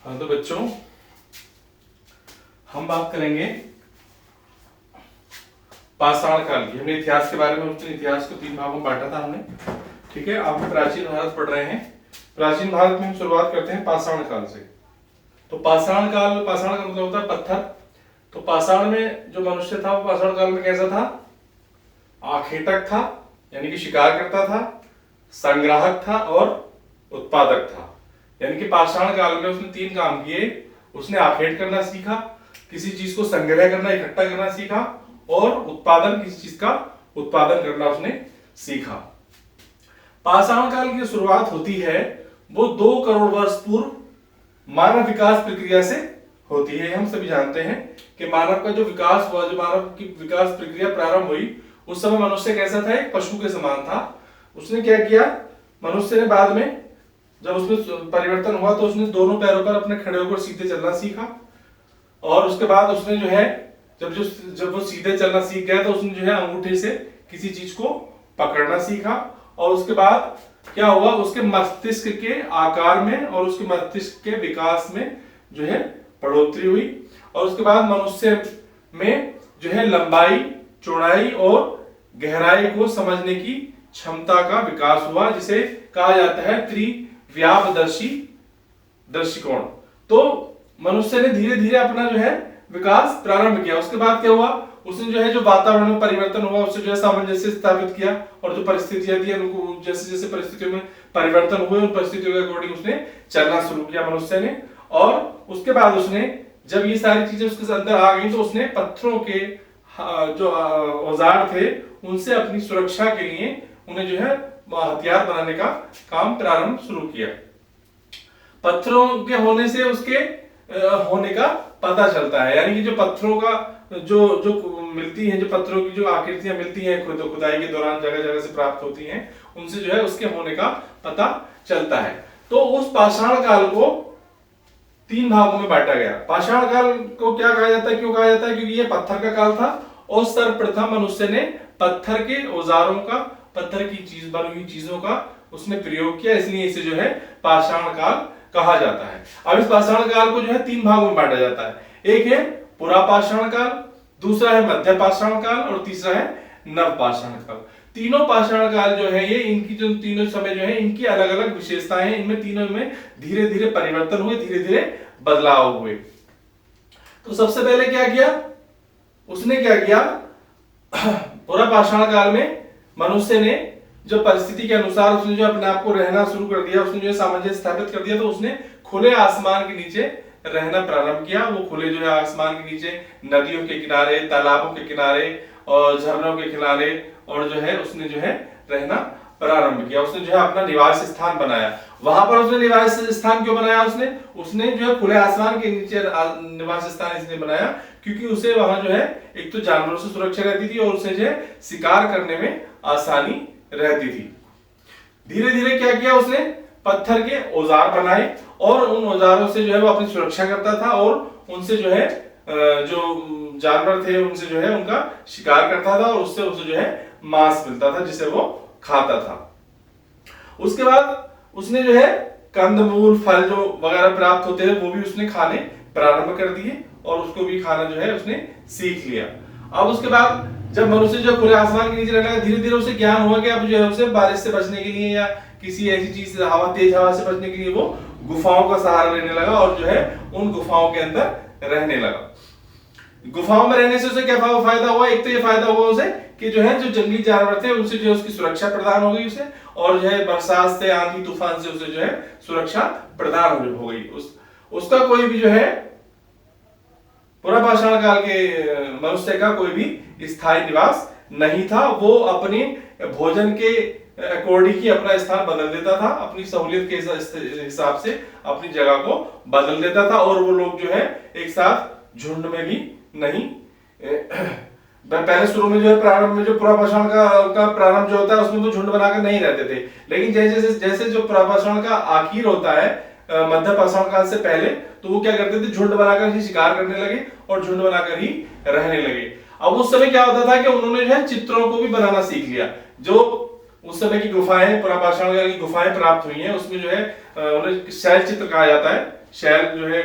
हाँ तो बच्चों, हम बात करेंगे पाषाण काल की। हमने इतिहास के बारे में इतिहास को 3 भागों में बांटा था हमने। ठीक है, आप प्राचीन भारत पढ़ रहे हैं। प्राचीन भारत में हम शुरुआत करते हैं पाषाण काल से। तो पाषाण काल, पाषाण का मतलब होता है पत्थर। तो पाषाण में जो मनुष्य था वो पाषाण काल में कैसा था? आखेटक था, यानी कि शिकार करता था, संग्राहक था और उत्पादक था। यानी कि पाषाण काल में उसने 3 काम किए। उसने आखेट करना सीखा, किसी चीज को संग्रह करना, इकट्ठा करना सीखा, और उत्पादन, किसी चीज का उत्पादन करना उसने सीखा। पाषाण काल की शुरुआत होती है वो 2 करोड़ वर्ष पूर्व मानव विकास प्रक्रिया से होती है। हम सभी जानते हैं कि मानव का जो विकास हुआ, जो मानव की विकास प्रक्रिया प्रारंभ हुई, उस समय मनुष्य कैसा था? एक पशु के समान था। उसने क्या किया? मनुष्य ने बाद में जब उसमें परिवर्तन हुआ तो उसने दोनों पैरों पर अपने खड़े होकर सीधे चलना सीखा। और उसके बाद उसने जो है जब वो सीधे चलना सीख गया तो उसने जो है अंगूठे से किसी चीज को पकड़ना सीखा। और उसके बाद क्या हुआ? उसके मस्तिष्क के आकार में और उसके मस्तिष्क के विकास में जो है बढ़ोतरी हुई। और उसके बाद मनुष्य में जो है लंबाई, चौड़ाई और गहराई को समझने की क्षमता का विकास हुआ, जिसे कहा जाता है त्रिव्यापदर्शी दृष्टिकोण। तो मनुष्य ने धीरे धीरे अपना जो है विकास प्रारंभ किया। उसके बाद क्या हुआ? उसने जो है जो वातावरण में परिवर्तन हुआ उससे जो है सामंजस्य स्थापित किया, और जो परिस्थितियां थी उनको जैसे जैसे परिस्थितियों में परिवर्तन हुए उन परिस्थितियों के अकॉर्डिंग उसने चलना शुरू किया मनुष्य ने। और उसके बाद उसने जब ये सारी चीजें उसके अंदर आ गई तो उसने पत्थरों के जो औजार थे उनसे अपनी सुरक्षा के लिए उन्हें जो है हथियार बनाने का काम प्रारंभ शुरू किया। पत्थरों के होने से उसके होने का पता चलता है, यानी कि जो पत्थरों का जो मिलती है, जो पत्थरों की जो आकृतियां मिलती हैं खुदाई के दौरान जगह जगह से प्राप्त होती हैं, उनसे जो है उसके होने का पता चलता है। तो उस पाषाण काल को 3 भागों में बांटा गया। पाषाण काल को क्या कहा जाता है, क्यों कहा जाता है? क्योंकि ये पत्थर का काल था और सर्वप्रथम मनुष्य ने पत्थर के औजारों का, पत्थर की चीज बनी हुई चीजों का उसने प्रयोग किया, इसलिए इसे जो है पाषाण काल कहा जाता है। अब इस पाषाण काल को जो है 3 भागों में बांटा जाता है। एक है पुरा पाषाण काल, दूसरा है मध्य पाषाण काल और तीसरा है नव पाषाण काल। तीनों पाषाण काल जो है ये इनकी जो तीनों समय जो है इनकी अलग अलग विशेषताएं हैं। इनमें तीनों में धीरे धीरे परिवर्तन हुए, धीरे धीरे बदलाव हुए। तो सबसे पहले क्या किया उसने? क्या किया? पुरा पाषाण काल में मनुष्य ने जो परिस्थिति के अनुसार उसने जो अपने आप को रहना शुरू कर दिया, उसने जो सामंजस्य स्थापित कर दिया, तो उसने खुले आसमान के नीचे रहना प्रारंभ किया। वो खुले जो है आसमान के नीचे नदियों के किनारे, तालाबों के किनारे और झरनों के किनारे और जो है उसने जो है रहना प्रारंभ किया। उसने जो है अपना निवास स्थान बनाया। वहां पर उसने निवास स्थान क्यों बनाया? उसने जो है खुले आसमान के नीचे निवास स्थान इसलिए बनाया क्योंकि उसे वहां जो है एक तो जानवरों से सुरक्षा रहती थी और उसे जो है शिकार करने में आसानी रहती थी। धीरे धीरे क्या किया उसने? पत्थर के औजार बनाए और उन औजारों से जो है वो अपनी सुरक्षा करता था और उनसे जो है जो जानवर थे उनसे जो है उनका शिकार करता था और उससे उसे जो है मांस मिलता था जिसे वो खाता था। उसके बाद उसने जो है कंदमूल, फल जो वगैरह प्राप्त होते हैं वो भी उसने खाने प्रारंभ कर दिए और उसको भी खाना जो है उसने सीख लिया। अब उसके बाद जब मनुष्य जो खुले आसमान के नीचे रहने लगा, धीरे धीरे उसे ज्ञान हुआ कि अब जो है उसे बारिश से बचने के लिए या किसी ऐसी चीज से, तेज हवा से बचने के लिए वो गुफाओं का सहारा लेने लगा और जो है उन गुफाओं के अंदर रहने लगा। गुफाओं में रहने से उसे क्या फायदा हुआ? एक तो ये फायदा हुआ उसे कि जो है जो जंगली जानवर थे उनसे जो है उसकी सुरक्षा प्रदान हो गई उसे, और जो है बरसात से, आंधी तूफान से उसे जो है सुरक्षा प्रदान हो गई। उसका कोई भी जो है पुरा पाषाण काल के मनुष्य का कोई भी स्थायी निवास नहीं था। वो अपने भोजन के अकॉर्डिंग ही अपना स्थान बदल देता था, अपनी सहूलियत के हिसाब से अपनी जगह को बदल देता था, और वो लोग जो है एक साथ झुंड में भी नहीं। पहले शुरू में जो है प्रारंभ में जो पुरा पाषाण का प्रारंभ जो होता है उसमें तो झुंड बनाकर नहीं रहते थे, लेकिन जैसे जैसे जो पुरा पाषाण का आखिर होता है मध्य पाषाण काल से पहले, तो वो क्या करते थे? झुंड बनाकर ही शिकार करने लगे और झुंड बनाकर ही रहने लगे। अब उस समय क्या होता था कि उन्होंने जो है चित्रों को भी बनाना सीख लिया। जो उस समय की गुफाएं, पुरा पाषाण काल की गुफाएं प्राप्त हुई हैं उसमें जो है उन्हें शैल चित्र कहा जाता है। शैल जो है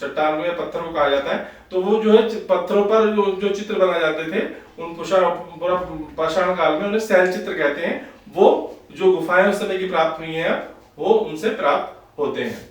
चट्टान को या पत्थर को कहा जाता है। तो वो जो है पत्थरों पर जो चित्र बनाए जाते थे उन पूरा पाषाण काल में उन्हें शैल चित्र कहते हैं। वो जो गुफाएं उस समय की प्राप्त हुई हैं वो उनसे प्राप्त होते हैं।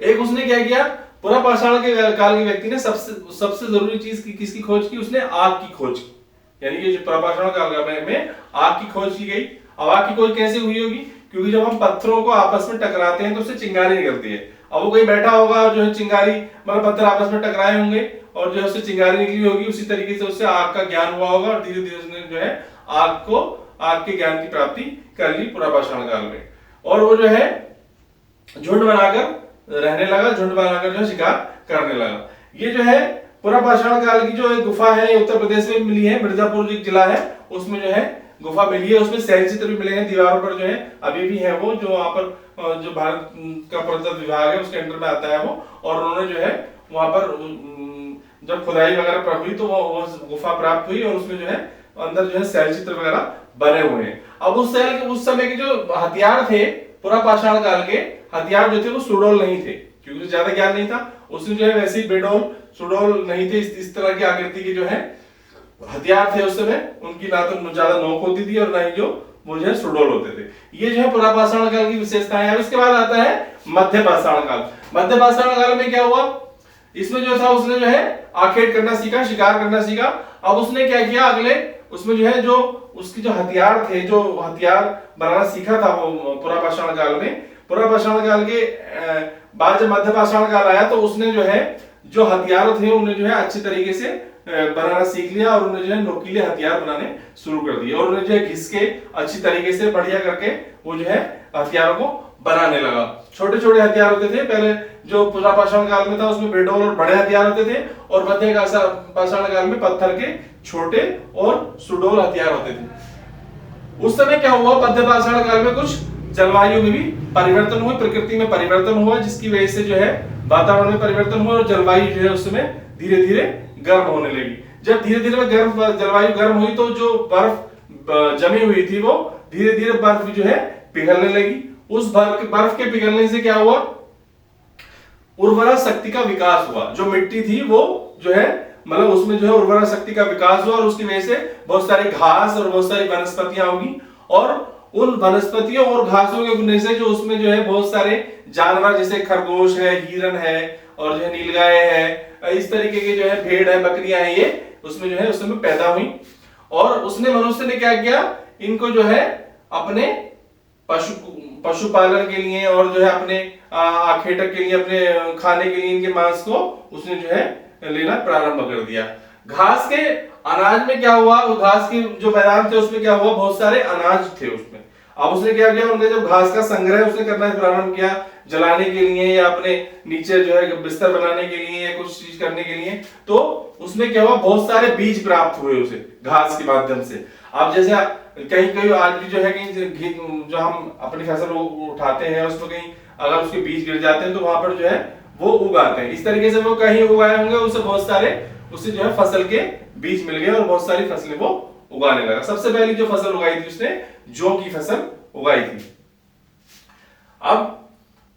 एक उसने क्या किया, पूरा पाषाण के काल के व्यक्ति ने सबसे जरूरी चीज किसकी खोज की, उसने आग की खोज की। यानी कि जो पाषाण काल में आग की खोज की गई। अब आग की खोज कैसे हुई होगी, क्योंकि जब हम पत्थरों को आपस में टकराते हैं तो उससे चिंगारी निकलती है। अब वो कोई बैठा होगा जो है चिंगारी, मतलब पत्थर आपस में टकराए होंगे और जो है उससे चिंगारी निकली होगी, उसी तरीके से उससे आग का ज्ञान हुआ होगा और धीरे धीरे उसने जो है आग के ज्ञान की प्राप्ति कर ली पूरा पाषाण काल में। और वो जो है झुंड बनाकर रहने लगा, झुंड बनाकर जो है शिकार करने लगा। ये जो है पूरा पाषाण काल की जो एक गुफा है उत्तर प्रदेश में मिली है, मिर्जापुर एक जिला है उसमें जो है गुफा मिली है। उसमें शैल चित्र भी मिले हैं दीवारों पर जो है, अभी भी है वो, जो वहां पर जो भारत का पुरातत्व विभाग है उसके अंडर में आता है वो। और उन्होंने जो है वहां पर जब खुदाई वगैरह हुई तो वो गुफा प्राप्त हुई और उसमें जो है अंदर जो है शैल चित्र वगैरह बने हुए हैं। अब उस समय के जो हथियार थे पूरा पाषाण काल के हथियार जो थे वो सुडोल नहीं थे, क्योंकि ज्यादा ज्ञान नहीं था। उसमें जो है वैसे ही बेडोल सुडोल नहीं थे, इस तरह की आकृति के जो है हथियार थे उस समय। उनकी ना तो ज्यादा नोक होती थी और ना ही जो वो जो है सुडोल होते थे। ये जो है पूरा पाषाण काल की विशेषताएं हैं। उसके बाद आता है मध्य पाषाण काल। मध्य पाषाण काल में क्या हुआ, इसमें जो था उसने जो है आखेट करना सीखा, शिकार करना सीखा। अब उसने क्या किया, अगले उसमें जो है जो उसके जो हथियार थे, जो हथियार बनाना सीखा था वो पूरा पाषाण काल में। पूरा पाषाण काल के बाद जब मध्य पाषाण काल आया तो उसने जो है जो हथियार थे उन्हें जो है अच्छी तरीके से बनाना सीख लिया और उन्हें जो है नोकीले हथियार बनाने शुरू कर दिए और उन्हें जो है घिस के अच्छी तरीके से बढ़िया करके वो जो है हथियारों को बनाने लगा। छोटे छोटे हथियार होते थे पहले जो पूरा पाषाण काल में था, उसमें बेडोल और बड़े हथियार होते थे, और मध्य पाषाण काल में पत्थर के छोटे और सुडोल हथियार होते थे। उस समय क्या हुआ, मध्य पाषाण काल में कुछ जलवायु में भी परिवर्तन हुए, प्रकृति में परिवर्तन हुआ, जिसकी वजह से जो है वातावरण में परिवर्तन हुआ और जलवायु जो है उस समय धीरे धीरे गर्म होने लगी। जब धीरे धीरे जलवायु गर्म हुई तो जो बर्फ जमी हुई थी वो धीरे धीरे बर्फ जो है पिघलने लगी। उस बर्फ के पिघलने से क्या हुआ, उर्वरा शक्ति का विकास हुआ। जो मिट्टी थी वो जो है मतलब उसमें जो है उर्वरा शक्ति का विकास हुआ और उसकी वजह से बहुत सारे घास और बहुत सारी वनस्पतियां होगी। और उन वनस्पतियों और घासों के गुण से जो उसमें जो है बहुत सारे जानवर जैसे खरगोश है, हिरन है और जो है नीलगाय है, इस तरीके के जो है भेड़ है, बकरियां हैं, ये उसमें जो है उस समय पैदा हुई। और उसने मनुष्य ने क्या किया, इनको जो है अपने पशुपालन के लिए और जो है अपने आखेटक के लिए, अपने खाने के लिए इनके मांस को उसने जो है लेना प्रारंभ कर दिया। घास के अनाज में क्या हुआ, वो घास के जो मैदान थे उसमें क्या हुआ, बहुत सारे अनाज थे उसमें। अब उसने क्या किया, उनके जब घास का संग्रह उसने करना प्रारंभ किया जलाने के लिए या अपने नीचे जो है बिस्तर बनाने के लिए या कुछ चीज करने के लिए, तो उसमें क्या हुआ, बहुत सारे बीज प्राप्त हुए उसे घास के माध्यम से। अब जैसे कहीं कहीं आज भी जो है कहीं जो हम अपनी फसल उठाते हैं उसमें कहीं अगर उसके बीज गिर जाते हैं तो वहां पर जो है वो उगाते हैं। इस तरीके से वो कहीं उगाए होंगे, उससे बहुत सारे उससे जो है फसल के बीज मिल गए और बहुत सारी फसलें वो उगाने लगा। सबसे पहली जो फसल उगाई थी उसने जौ की फसल उगाई थी। अब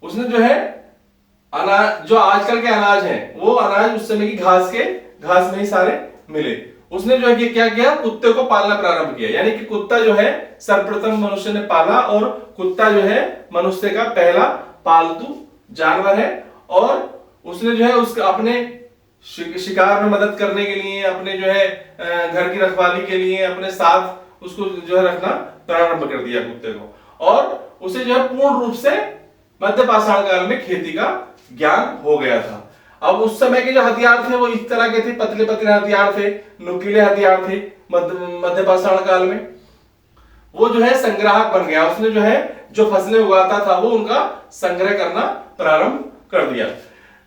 उसने जो है अनाज, जो आजकल के अनाज हैं वो अनाज उस समय की घास में ही सारे मिले। उसने जो है क्या किया, कुत्ते को पालना प्रारंभ किया। यानी कि कुत्ता जो है सर्वप्रथम मनुष्य ने पाला और कुत्ता जो है मनुष्य का पहला पालतू जानवर है। और उसने जो है उसके अपने शिकार में मदद करने के लिए, अपने जो है घर की रखवाली के लिए अपने साथ उसको जो है रखना प्रारंभ कर दिया कुत्ते को। और उसे जो है पूर्ण रूप से मध्य पाषाण काल में खेती का ज्ञान हो गया था। अब उस समय के जो हथियार थे वो इस तरह के थे, पतले पतले हथियार थे, नुकीले हथियार थे। मध्य पाषाण काल में वो जो है संग्राहक बन गया। उसने जो है जो फसलें उगाता था वो उनका संग्रह करना प्रारंभ कर दिया।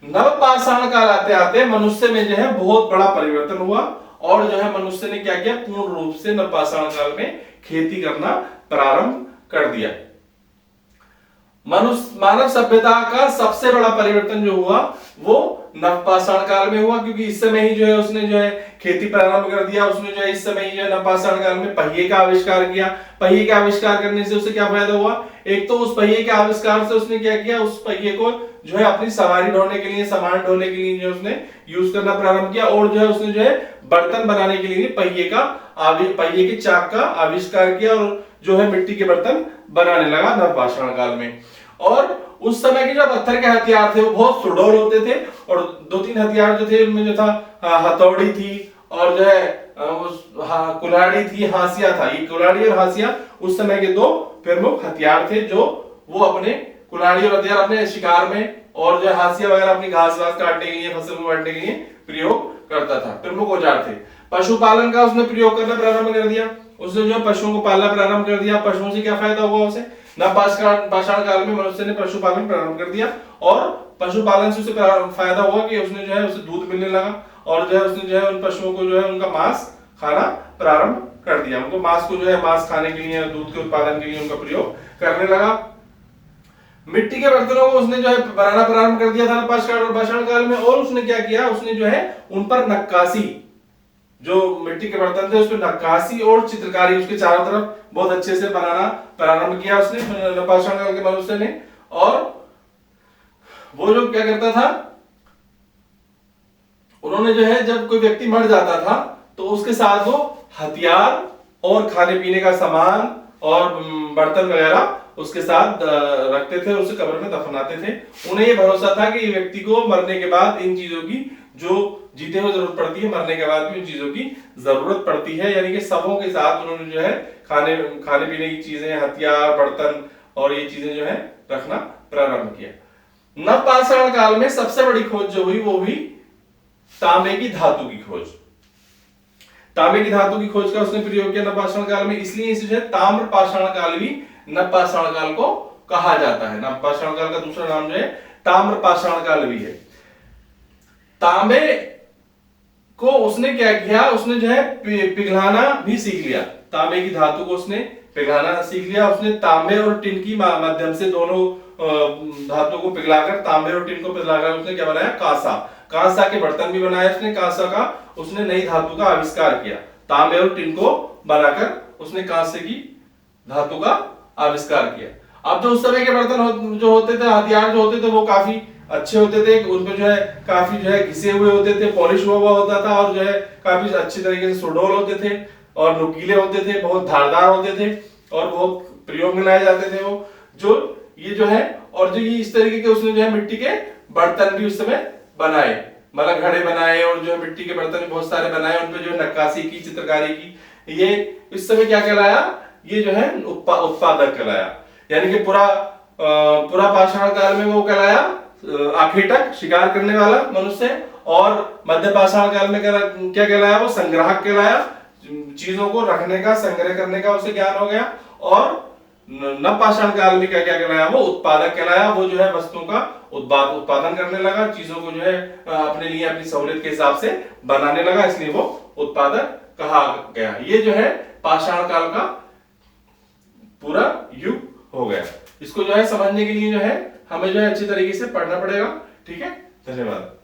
नव पाषाण काल आते आते मनुष्य में जो है बहुत बड़ा परिवर्तन हुआ और जो है मनुष्य ने क्या किया, पूर्ण रूप से नव पाषाण काल में खेती करना प्रारंभ कर दिया। मानव सभ्यता का सबसे बड़ा परिवर्तन जो हुआ वो नवपाषाण काल में हुआ, क्योंकि इस समय ही जो है उसने जो है खेती प्रारंभ कर दिया। उसने जो है इस समय ही जो है नवपाषाण काल में पहिए का आविष्कार किया। पहिए का आविष्कार करने से उसे क्या फायदा हुआ? एक तो उस पहिए के आविष्कार से उसने क्या किया, उस पहिए को जो है अपनी सवारी ढोने के लिए, सामान ढोने के लिए जो उसने यूज करना प्रारंभ किया, और जो है उसने जो है बर्तन बनाने के लिए पहिए के चाक का आविष्कार किया, और जो है मिट्टी के बर्तन बनाने लगा नवपाषाण काल में। और उस समय के जो पत्थर के हथियार थे वो बहुत सुडौल होते थे, और 2-3 हथियार जो थे उनमें जो था हथौड़ी थी, और जो है कुल्हाड़ी थी, हाशिया था। ये कुल्हाड़ी और हाशिया उस समय के 2 प्रमुख हथियार थे, जो वो अपने कुल्हाड़ी और हथियार अपने शिकार में, और जो हाशिया वगैरह अपनी घास वास काटने के लिए, फसल को काटने के लिए प्रयोग करता था, प्रमुख औजार थे। पशुपालन का उसने प्रयोग करना प्रारंभ कर दिया। उसने जो पशुओं को पालना प्रारंभ कर दिया। पशुओं से क्या फायदा हुआ उसे? नवपाषाण काल में मनुष्य ने पशुपालन प्रारंभ कर दिया, और पशुपालन से उसे फायदा हुआ कि उसने जो है उसे दूध मिलने लगा, और जो है उसने जो है उन पशुओं को जो है उनका मांस खाना प्रारंभ कर दिया। उनको मांस को जो है मांस खाने के लिए, दूध के उत्पादन के लिए उनका प्रयोग करने लगा। मिट्टी के बर्तनों को उसने जो है बनाना प्रारंभ कर दिया था नवपाषाण काल में, और उसने क्या किया, उसने जो है उन पर नक्काशी, जो मिट्टी के बर्तन थे उस पर नक्काशी और चित्रकारी उसके चारों तरफ बहुत अच्छे से बनाना प्रारंभ किया उसने नवपाषाण काल के मनुष्य ने। और वो जो क्या करता था, उन्होंने जो है जब कोई व्यक्ति मर जाता था तो उसके साथ वो हथियार और खाने पीने का सामान और बर्तन वगैरह उसके साथ रखते थे, उसे कब्र में दफनाते थे। उन्हें ये भरोसा था कि व्यक्ति को मरने के बाद इन चीजों की, जो जीते हुए जरूरत पड़ती है, मरने के बाद भी इन चीजों की जरूरत पड़ती है। यानी कि सबों के साथ उन्होंने जो है खाने पीने की चीजें, हथियार, बर्तन और ये चीजें जो है रखना प्रारंभ किया। नवपाषाण काल में सबसे बड़ी खोज जो हुई वो हुई तांबे की धातु की खोज। तांबे की धातु की खोज का उसने प्रयोग किया नवपाषाण काल में, इसलिए इसे जो है ताम्रपाषाण काल भी नवपाषाण काल को कहा जाता है। नवपाषाण काल का दूसरा नाम जो है ताम्रपाषाण काल भी है। तांबे को उसने क्या किया, उसने जो है पिघलाना भी सीख लिया। तांबे की धातु को उसने पिघलाना सीख लिया। उसने तांबे और टिन की माध्यम से दोनों धातु को पिघलाकर, तांबे और टिन को पिघलाकर उसने क्या बनाया, कांसा के बर्तन भी बनाए उसने। कांसा का उसने नई धातु का आविष्कार किया। तांबे और टिन को बनाकर उसने कांसे की धातु का आविष्कार किया। अब जो उस समय के बर्तन जो होते थे, हथियार जो होते थे, वो काफी अच्छे होते थे। उनपे जो है काफी जो है घिसे हुए होते थे, पॉलिश हुआ होता था, और जो है काफी अच्छी तरीके से सुडौल होते थे और नुकीले होते थे, बहुत धारदार होते थे और बहुत प्रयोग में लाए जाते थे वो जो ये जो है। और जो ये इस तरीके के उसने जो है मिट्टी के बर्तन भी उस समय बनाए, मतलब घड़े बनाए, और जो है मिट्टी के बर्तन बहुत सारे बनाए, उनपे जो है नक्काशी की, चित्रकारी की। ये इस समय क्या कहलाया, ये जो है उत्पादक कहलाया। यानी कि पूरा पाषाण काल में वो कहलाया आखेटक, शिकार करने वाला मनुष्य, और मध्य पाषाण काल में क्या कहलाया, वो संग्राहक कहलाया। चीजों को रखने का, संग्रह करने का उसे ज्ञान हो गया। और नवपाषाण काल में क्या क्या कहलाया, वो उत्पादक कहलाया। वो जो है वस्तुओं का उत्पादन करने लगा, चीजों को जो है अपने लिए, अपनी सहूलियत के हिसाब से बनाने लगा, इसलिए वो उत्पादक कहा गया। ये जो है पाषाण काल का पूरा युग हो गया। इसको जो है समझने के लिए जो है हमें जो है अच्छी तरीके से पढ़ना पड़ेगा। ठीक है, धन्यवाद।